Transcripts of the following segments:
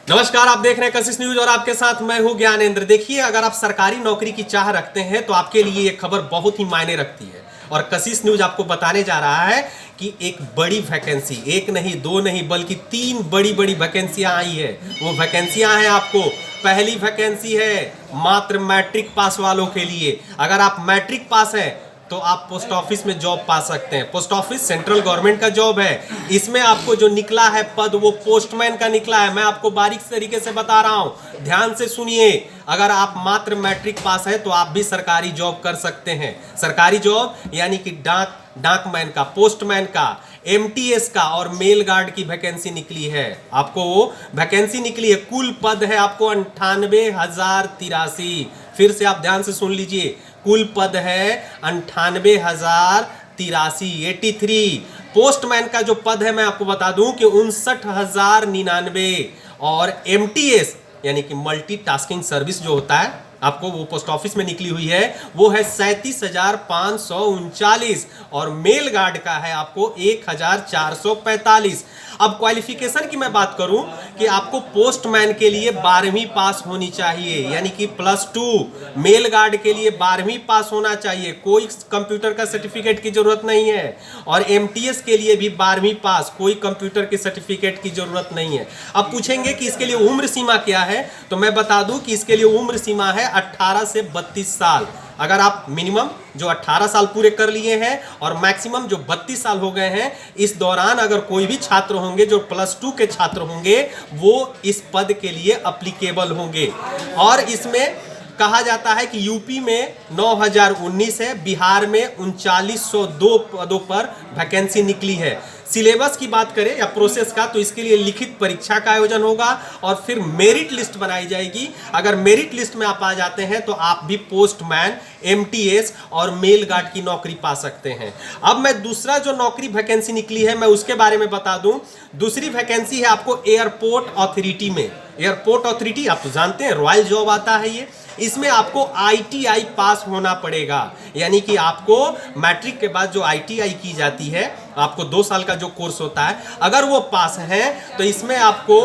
नमस्कार, आप देख रहे हैं कशिश न्यूज और आपके साथ मैं हूं ज्ञानेंद्र। देखिए, अगर आप सरकारी नौकरी की चाह रखते हैं तो आपके लिए ये खबर बहुत ही मायने रखती है और कशिश न्यूज आपको बताने जा रहा है कि एक बड़ी वैकेंसी, एक नहीं दो नहीं बल्कि 3 बड़ी बड़ी वैकेंसियां आई है। वो वैकेंसियां हैं आपको, पहली वैकेंसी है मात्र मैट्रिक पास वालों के लिए। अगर आप मैट्रिक पास हैं तो आप पोस्ट ऑफिस में जॉब पा सकते हैं। पोस्ट ऑफिस सेंट्रल गवर्नमेंट का जॉब है। इसमें आपको जो निकला है पद वो पोस्टमैन का निकला है। मैं आपको बारीक तरीके से बता रहा हूं, ध्यान से सुनिए। अगर आप मात्र मैट्रिक पास है तो आप भी सरकारी जॉब कर सकते हैं। सरकारी जॉब यानी कि डाकमैन का, पोस्टमैन का, एमटीएस का और मेल गार्ड की वैकेंसी निकली है। आपको वो वैकेंसी निकली है। कुल पद है आपको 98,083। फिर से आप ध्यान से सुन लीजिए, कुल पद है 98,083, 83। पोस्टमैन का जो पद है मैं आपको बता दूं कि 59,099 और एमटीएस यानी कि मल्टीटास्किंग सर्विस जो होता है आपको, वो पोस्ट ऑफिस में निकली हुई है, वो है 37,539 और मेल गार्ड का है आपको 1,445। अब क्वालिफिकेशन की मैं बात करूं कि आपको पोस्टमैन के लिए 12वीं पास होनी चाहिए यानी कि +2। मेल गार्ड के लिए 12वीं पास होना चाहिए, कोई कंप्यूटर का सर्टिफिकेट की जरूरत नहीं है। और एमटीएस के लिए भी 12वीं पास, कोई कंप्यूटर के सर्टिफिकेट की जरूरत नहीं है। अब पूछेंगे कि इसके लिए उम्र सीमा क्या है, तो मैं बता दूं कि इसके लिए उम्र सीमा है 18 से 32 साल। अगर आप मिनिमम जो 18 साल पूरे कर लिए हैं और मैक्सिमम जो 32 साल हो गए हैं, इस दौरान अगर कोई भी छात्र होंगे जो +2 के छात्र होंगे वो इस पद के लिए अप्लीकेबल होंगे। और इसमें कहा जाता है कि यूपी में 9,019 है, बिहार में 3902 पदों पर वैकेंसी निकली है। सिलेबस की बात करें या प्रोसेस का, तो इसके लिए लिखित परीक्षा का आयोजन होगा और फिर मेरिट लिस्ट बनाई जाएगी। अगर मेरिट लिस्ट में आप आ जाते हैं तो आप भी पोस्टमैन, एमटीएस और मेल गार्ड की नौकरी पा सकते हैं। अब मैं दूसरा जो नौकरी वैकेंसी निकली है मैं उसके बारे में बता दूं। दूसरी वैकेंसी है आपको एयरपोर्ट अथॉरिटी में। एयरपोर्ट अथॉरिटी आप तो जानते हैं, रॉयल जॉब आता है ये। इसमें आपको आईटीआई पास होना पड़ेगा, यानी कि आपको मैट्रिक के बाद जो आईटीआई की जाती है, आपको 2 साल का जो कोर्स होता है, अगर वो पास है तो इसमें आपको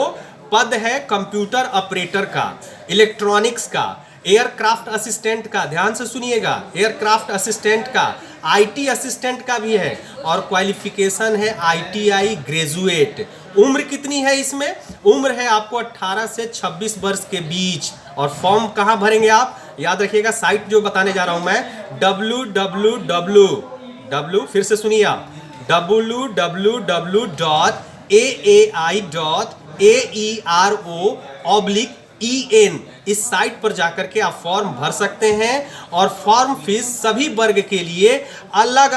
पद है कंप्यूटर ऑपरेटर का, इलेक्ट्रॉनिक्स का, एयरक्राफ्ट असिस्टेंट का, ध्यान से सुनिएगा, एयरक्राफ्ट असिस्टेंट का, आईटी असिस्टेंट का भी है और क्वालिफिकेशन है आईटीआई ग्रेजुएट। उम्र कितनी है इसमें? उम्र है आपको 18 से 26 वर्ष के बीच। और फॉर्म कहां भरेंगे आप? याद रखिएगा, साइट जो बताने जा रहा हूं मैं, www, फिर से सुनिए आप, www.aai.aero/en, इस साइट पर जाकर के आप फॉर्म भर सकते हैं। और फॉर्म फीस सभी वर्ग के लिए अलग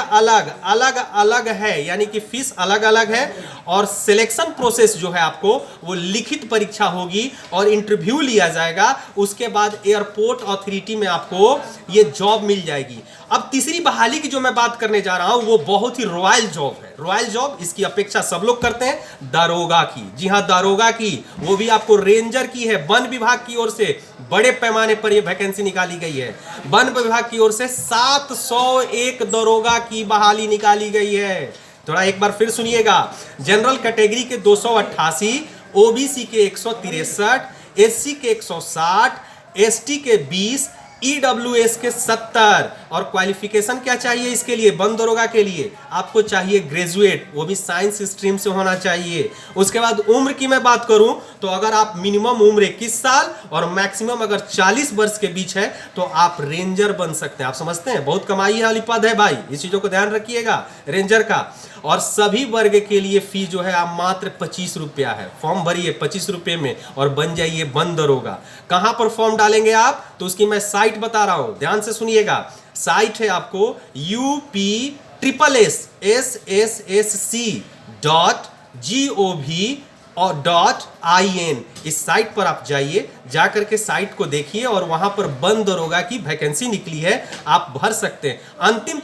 अलग है, यानी कि फीस अलग अलग है। और सिलेक्शन प्रोसेस जो है आपको, वो लिखित परीक्षा होगी और इंटरव्यू लिया जाएगा। उसके बाद एयरपोर्ट अथॉरिटी में आपको ये जॉब मिल जाएगी। अब तीसरी बहाली की जो मैं बात करने जा रहा हूं वो बहुत ही रॉयल जॉब है। रॉयल जॉब, इसकी अपेक्षा सब लोग करते हैं, दारोगा की। जी हां, दारोगा की, वो भी आपको रेंजर की है। वन विभाग की ओर से बड़े पैमाने पर यह वैकेंसी निकाली गई है। वन विभाग की ओर से 701 दारोगा की बहाली निकाली गई है। थोड़ा एक बार फिर सुनिएगा, जनरल कैटेगरी के 288, ओबीसी के 163, एससी के 160, एसटी के 20, ईडब्ल्यूएस के 70। और क्वालिफिकेशन क्या चाहिए इसके लिए? वन दरोगा के लिए आपको चाहिए ग्रेजुएट, वो भी साइंस स्ट्रीम से होना चाहिए। उसके बाद उम्र की मैं बात करूं तो अगर आप मिनिमम उम्र 21 साल और मैक्सिमम अगर 40 वर्ष के बीच है तो आप रेंजर बन सकते हैं। आप समझते हैं, बहुत कमाई वाली पद है भाई, इस चीजों को ध्यान रखिएगा, रेंजर का। और सभी वर्ग के लिए फी जो है आप मात्र 25 रुपया है। फॉर्म भरिए 25 रुपये में और बन जाइए वन दरोगा। कहां पर फॉर्म डालेंगे आप, तो उसकी मैं साइट बता रहा हूं, ध्यान से सुनिएगा। साइट है आपको UPSSSC.gov.in। इस साइट पर आप जाइए, जाकर के साइट को देखिए और वहां पर वन दरोगा की वैकेंसी निकली है, आप भर सकते हैं। अंतिम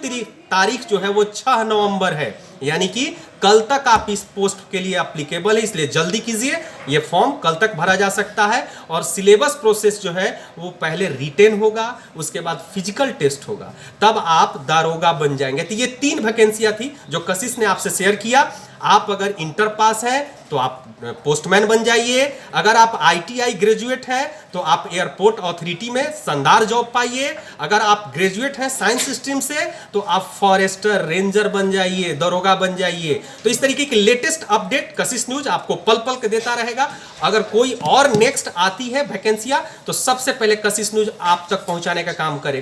तारीख जो है वो 6 नवंबर है, यानी कि कल तक आप इस पोस्ट के लिए एप्लीकेबल है, इसलिए जल्दी कीजिए ये फॉर्म कल तक भरा जा सकता है और सिलेबस प्रोसेस जो है वो पहले रिटेन होगा, उसके बाद फिजिकल टेस्ट होगा, तब आप दारोगा बन जाएंगे। तो ये 3 वैकेंसियां थी जो कशिश ने आपसे शेयर किया। आप अगर इंटर पास है तो आप पोस्टमैन बन जाइए, अगर आप आईटीआई ग्रेजुएट है तो आप एयरपोर्ट अथॉरिटी में शानदार जॉब पाइए, अगर आप ग्रेजुएट हैं साइंस स्ट्रीम से तो आप फॉरेस्टर रेंजर बन जाइए, दरोगा बन जाइए। तो इस तरीके की लेटेस्ट अपडेट कशिश न्यूज आपको पल पल के देता रहेगा। अगर कोई और नेक्स्ट आती है वैकेंसियां तो सबसे पहले कशिश न्यूज आप तक पहुंचाने का काम करेगा।